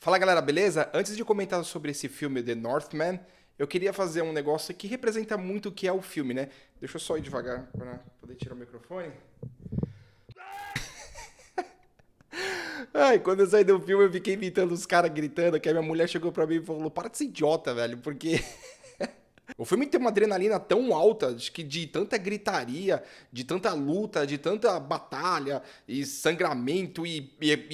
Fala galera, beleza? Antes de comentar sobre esse filme The Northman, eu queria fazer um negócio que representa muito o que é o filme, né? Deixa eu só ir devagar para poder tirar o microfone. Ai, quando eu saí do filme eu fiquei imitando os caras gritando, que a minha mulher chegou pra mim e falou, para de ser idiota, velho, porque o filme tem uma adrenalina tão alta, acho que de tanta gritaria, de tanta luta, de tanta batalha e sangramento e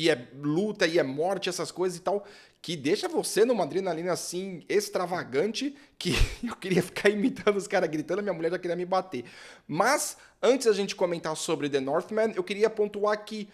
é luta e é morte, essas coisas e tal, que deixa você numa adrenalina assim extravagante que eu queria ficar imitando os caras gritando, minha mulher já queria me bater. Mas antes da gente comentar sobre The Northman, eu queria pontuar que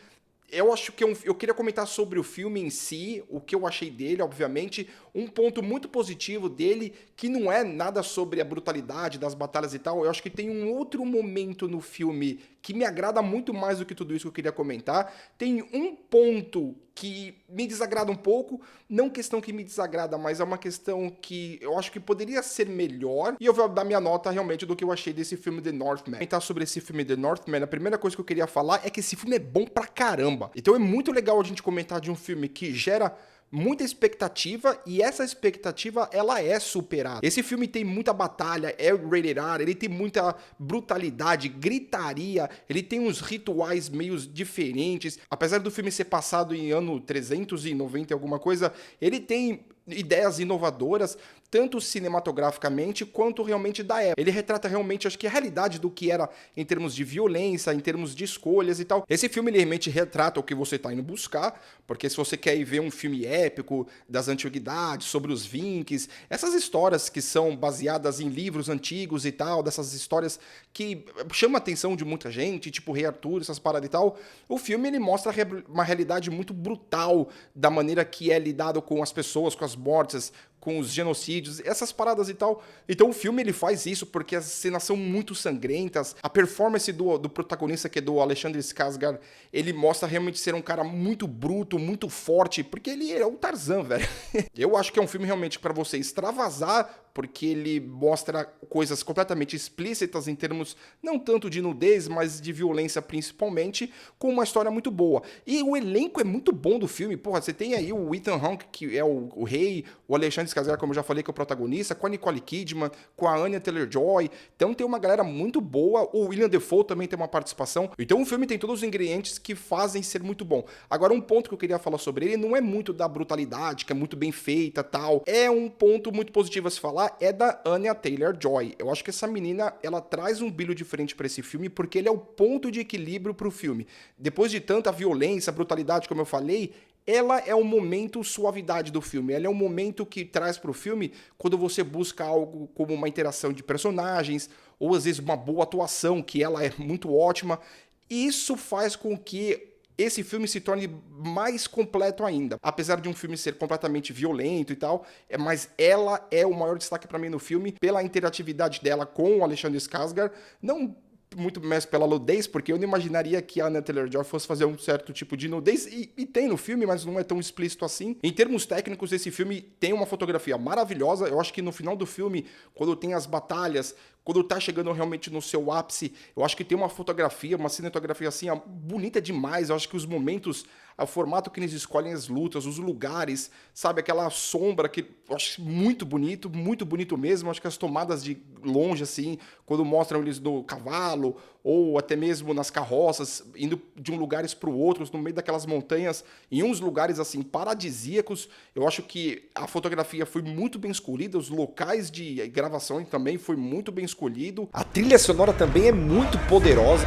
eu acho que eu queria comentar sobre o filme em si, o que eu achei dele, obviamente. Um ponto muito positivo dele, que não é nada sobre a brutalidade das batalhas e tal. Eu acho que tem um outro momento no filme que me agrada muito mais do que tudo isso que eu queria comentar. Tem um ponto que me desagrada um pouco, não questão que me desagrada, mas é uma questão que eu acho que poderia ser melhor, e eu vou dar minha nota realmente do que eu achei desse filme The Northman. Comentar sobre esse filme The Northman, a primeira coisa que eu queria falar é que esse filme é bom pra caramba. Então é muito legal a gente comentar de um filme que gera muita expectativa e essa expectativa ela é superada. Esse filme tem muita batalha, é rated R, ele tem muita brutalidade, gritaria, ele tem uns rituais meio diferentes. Apesar do filme ser passado em ano 390 e alguma coisa, ele tem ideias inovadoras, tanto cinematograficamente quanto realmente da época. Ele retrata realmente, acho que a realidade do que era em termos de violência, em termos de escolhas e tal. Esse filme ele realmente retrata o que você está indo buscar, porque se você quer ir ver um filme épico das antiguidades, sobre os Vikings, essas histórias que são baseadas em livros antigos e tal, dessas histórias que chamam a atenção de muita gente, tipo Rei Arthur, essas paradas e tal, o filme ele mostra uma realidade muito brutal da maneira que é lidado com as pessoas, com as mortes, com os genocídios, essas paradas e tal. Então o filme ele faz isso porque as cenas são muito sangrentas. A performance do protagonista, que é do Alexandre Skarsgård, ele mostra realmente ser um cara muito bruto, muito forte, porque ele é o Tarzan, velho. Eu acho que é um filme realmente para você extravasar, porque ele mostra coisas completamente explícitas em termos não tanto de nudez, mas de violência principalmente, com uma história muito boa. E o elenco é muito bom do filme. Porra, você tem aí o Ethan Hawke, que é o rei, o Alexandre Skarsgård, como eu já falei, que é o protagonista, com a Nicole Kidman, com a Anya Taylor-Joy. Então tem uma galera muito boa. O William Dafoe também tem uma participação. Então o filme tem todos os ingredientes que fazem ser muito bom. Agora, um ponto que eu queria falar sobre ele não é muito da brutalidade, que é muito bem feita, tal. É um ponto muito positivo a se falar, é da Anya Taylor-Joy. Eu acho que essa menina, ela traz um brilho diferente para esse filme, porque ele é o ponto de equilíbrio pro filme. Depois de tanta violência, brutalidade, como eu falei, ela é o momento suavidade do filme. Ela é o momento que traz pro filme quando você busca algo como uma interação de personagens, ou às vezes uma boa atuação, que ela é muito ótima. Isso faz com que esse filme se torne mais completo ainda. Apesar de um filme ser completamente violento e tal, mas ela é o maior destaque pra mim no filme, pela interatividade dela com o Alexandre Skarsgård, não muito mais pela nudez, porque eu não imaginaria que a Anya Taylor-Joy fosse fazer um certo tipo de nudez, e tem no filme, mas não é tão explícito assim. Em termos técnicos, esse filme tem uma fotografia maravilhosa. Eu acho que no final do filme, quando tem as batalhas, quando tá chegando realmente no seu ápice, eu acho que tem uma fotografia, uma cinematografia assim, ó, bonita demais. Eu acho que os momentos, o formato que eles escolhem as lutas, os lugares, sabe, aquela sombra que eu acho muito bonito mesmo. Eu acho que as tomadas de longe, assim, quando mostram eles no cavalo, ou até mesmo nas carroças, indo de um lugares para o outro, no meio daquelas montanhas, em uns lugares assim paradisíacos. Eu acho que a fotografia foi muito bem escolhida, os locais de gravação também foi muito bem escolhido. A trilha sonora também é muito poderosa.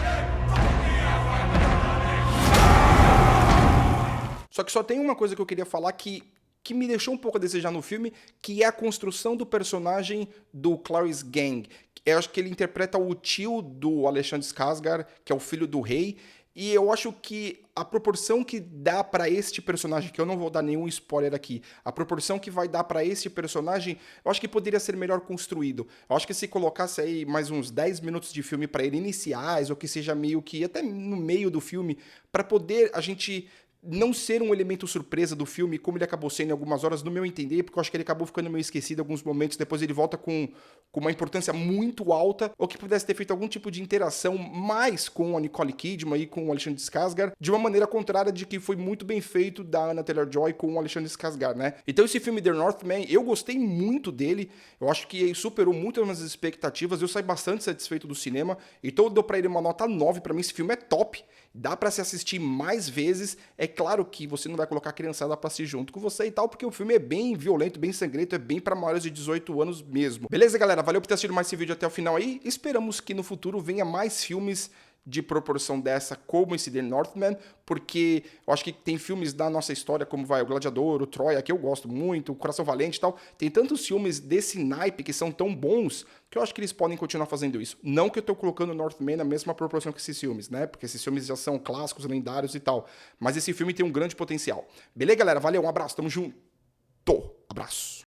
Só que só tem uma coisa que eu queria falar que me deixou um pouco a desejar no filme, que é a construção do personagem do Clarence Gang. Eu acho que ele interpreta o tio do Alexandre Skarsgård, que é o filho do rei, e eu acho que a proporção que dá pra este personagem, que eu não vou dar nenhum spoiler aqui, a proporção que vai dar pra este personagem, eu acho que poderia ser melhor construído. Eu acho que se colocasse aí mais uns 10 minutos de filme pra ele iniciais, ou que seja meio que até no meio do filme, pra poder a gente não ser um elemento surpresa do filme, como ele acabou sendo em algumas horas, no meu entender, porque eu acho que ele acabou ficando meio esquecido em alguns momentos, depois ele volta com uma importância muito alta, ou que pudesse ter feito algum tipo de interação mais com a Nicole Kidman e com o Alexandre Skarsgård, de uma maneira contrária de que foi muito bem feito da Anya Taylor-Joy com o Alexandre Skarsgård, né? Então esse filme The Northman, eu gostei muito dele, eu acho que superou muito as minhas expectativas, eu saí bastante satisfeito do cinema, então eu dou pra ele uma nota 9, pra mim esse filme é top, dá pra se assistir mais vezes, é claro que você não vai colocar a criançada pra assistir junto com você e tal, porque o filme é bem violento, bem sangrento, é bem pra maiores de 18 anos mesmo. Beleza, galera? Valeu por ter assistido mais esse vídeo até o final aí, esperamos que no futuro venha mais filmes de proporção dessa, como esse The Northman, porque eu acho que tem filmes da nossa história, como vai o Gladiador, o Troia, que eu gosto muito, o Coração Valente e tal, tem tantos filmes desse naipe que são tão bons, que eu acho que eles podem continuar fazendo isso. Não que eu tô colocando o Northman na mesma proporção que esses filmes, né, porque esses filmes já são clássicos, lendários e tal, mas esse filme tem um grande potencial. Beleza, galera? Valeu, um abraço, tamo junto! Abraço!